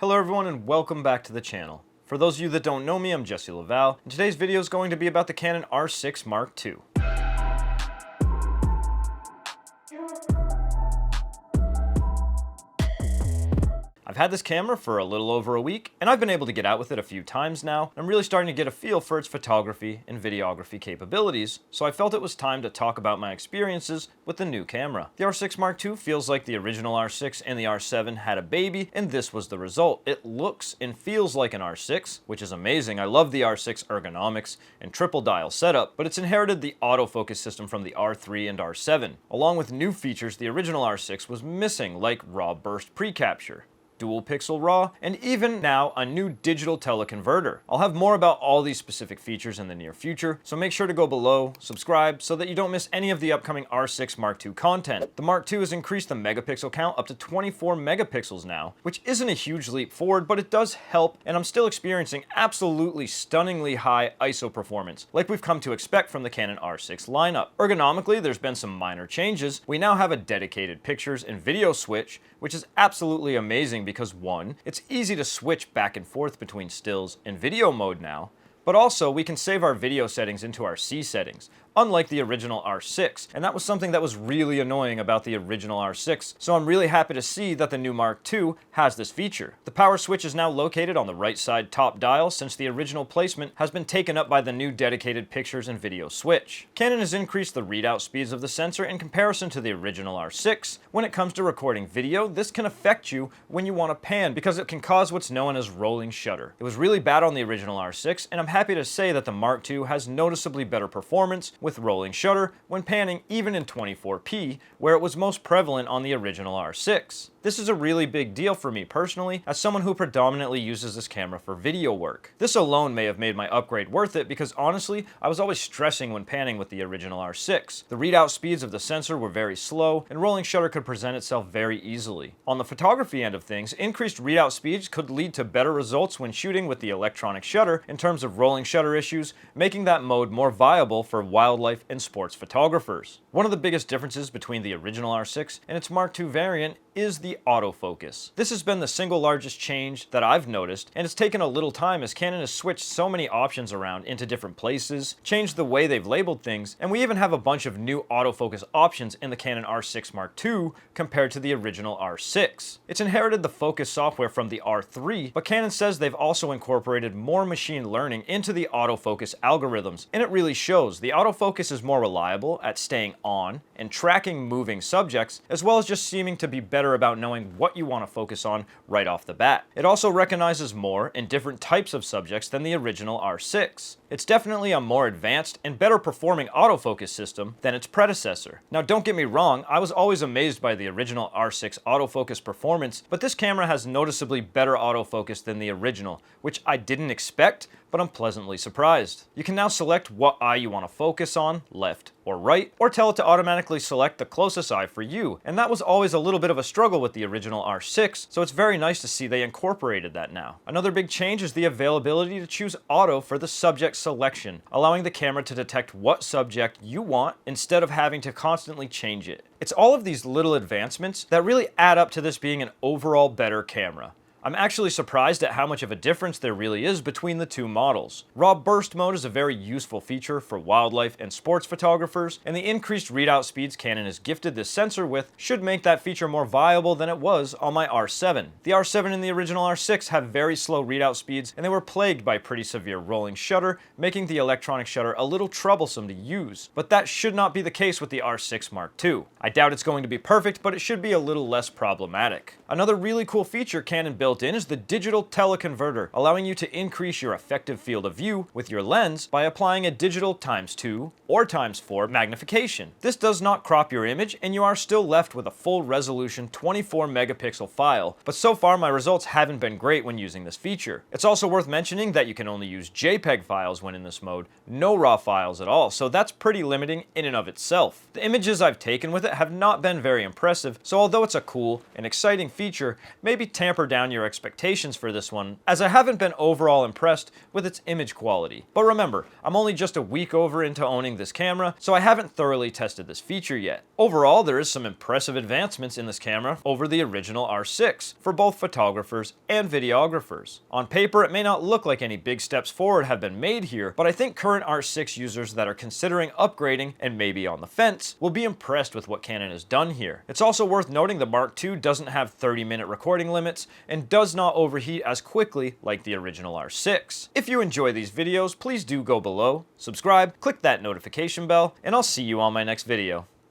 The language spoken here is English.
Hello everyone and welcome back to the channel. For those of you that don't know me, I'm Jesse Laval, and today's video is going to be about the Canon R6 Mark II. I've had this camera for a little over a week, and I've been able to get out with it a few times now. I'm really starting to get a feel for its photography and videography capabilities, so I felt it was time to talk about my experiences with the new camera. The R6 Mark II feels like the original R6 and the R7 had a baby, and this was the result. It looks and feels like an R6, which is amazing. I love the R6 ergonomics and triple dial setup, but it's inherited the autofocus system from the R3 and R7. Along with new features the original R6 was missing, like raw burst pre-capture, dual pixel RAW, and even now a new digital teleconverter. I'll have more about all these specific features in the near future, so make sure to go below, subscribe, so that you don't miss any of the upcoming R6 Mark II content. The Mark II has increased the megapixel count up to 24 megapixels now, which isn't a huge leap forward, but it does help, and I'm still experiencing absolutely stunningly high ISO performance, like we've come to expect from the Canon R6 lineup. Ergonomically, there's been some minor changes. We now have a dedicated pictures and video switch, which is absolutely amazing because one, it's easy to switch back and forth between stills and video mode now, but also we can save our video settings into our C settings, unlike the original R6, and that was something that was really annoying about the original R6, so I'm really happy to see that the new Mark II has this feature. The power switch is now located on the right side top dial since the original placement has been taken up by the new dedicated pictures and video switch. Canon has increased the readout speeds of the sensor in comparison to the original R6. When it comes to recording video, this can affect you when you want to pan because it can cause what's known as rolling shutter. It was really bad on the original R6, and I'm happy to say that the Mark II has noticeably better performance with rolling shutter when panning even in 24p, where it was most prevalent on the original R6. This is a really big deal for me personally, as someone who predominantly uses this camera for video work. This alone may have made my upgrade worth it because honestly, I was always stressing when panning with the original R6. The readout speeds of the sensor were very slow, and rolling shutter could present itself very easily. On the photography end of things, increased readout speeds could lead to better results when shooting with the electronic shutter in terms of rolling shutter issues, making that mode more viable for wildlife and sports photographers. One of the biggest differences between the original R6 and its Mark II variant is the autofocus. This has been the single largest change that I've noticed, and it's taken a little time as Canon has switched so many options around into different places, changed the way they've labeled things, and we even have a bunch of new autofocus options in the Canon R6 Mark II compared to the original R6. It's inherited the focus software from the R3, but Canon says they've also incorporated more machine learning into the autofocus algorithms, and it really shows. The autofocus is more reliable at staying on and tracking moving subjects, as well as just seeming to be better about knowing what you want to focus on right off the bat. It also recognizes more and different types of subjects than the original R6. It's definitely a more advanced and better performing autofocus system than its predecessor. Now don't get me wrong, I was always amazed by the original R6 autofocus performance, but this camera has noticeably better autofocus than the original, which I didn't expect, but I'm pleasantly surprised. You can now select what eye you want to focus on, left or right, or tell it to automatically select the closest eye for you, and that was always a little bit of a struggle with the original R6, so it's very nice to see they incorporated that now. Another big change is the availability to choose auto for the subject selection, allowing the camera to detect what subject you want instead of having to constantly change it. It's all of these little advancements that really add up to this being an overall better camera. I'm actually surprised at how much of a difference there really is between the two models. Raw burst mode is a very useful feature for wildlife and sports photographers, and the increased readout speeds Canon has gifted this sensor with should make that feature more viable than it was on my R7. The R7 and the original R6 have very slow readout speeds, and they were plagued by pretty severe rolling shutter, making the electronic shutter a little troublesome to use. But that should not be the case with the R6 Mark II. I doubt it's going to be perfect, but it should be a little less problematic. Another really cool feature Canon built in is the digital teleconverter, allowing you to increase your effective field of view with your lens by applying a digital ×2 or ×4 magnification. This does not crop your image, and you are still left with a full resolution 24 megapixel file, but so far my results haven't been great when using this feature. It's also worth mentioning that you can only use JPEG files when in this mode, no RAW files at all, so that's pretty limiting in and of itself. The images I've taken with it have not been very impressive, so although it's a cool and exciting feature, maybe tamper down your your expectations for this one, as I haven't been overall impressed with its image quality. But remember, I'm only just a week over into owning this camera, so I haven't thoroughly tested this feature yet. Overall, there is some impressive advancements in this camera over the original R6 for both photographers and videographers. On paper, it may not look like any big steps forward have been made here, but I think current R6 users that are considering upgrading and maybe on the fence will be impressed with what Canon has done here. It's also worth noting the Mark II doesn't have 30-minute recording limits and does not overheat as quickly like the original R6. If you enjoy these videos, please do go below, subscribe, click that notification bell, and I'll see you on my next video.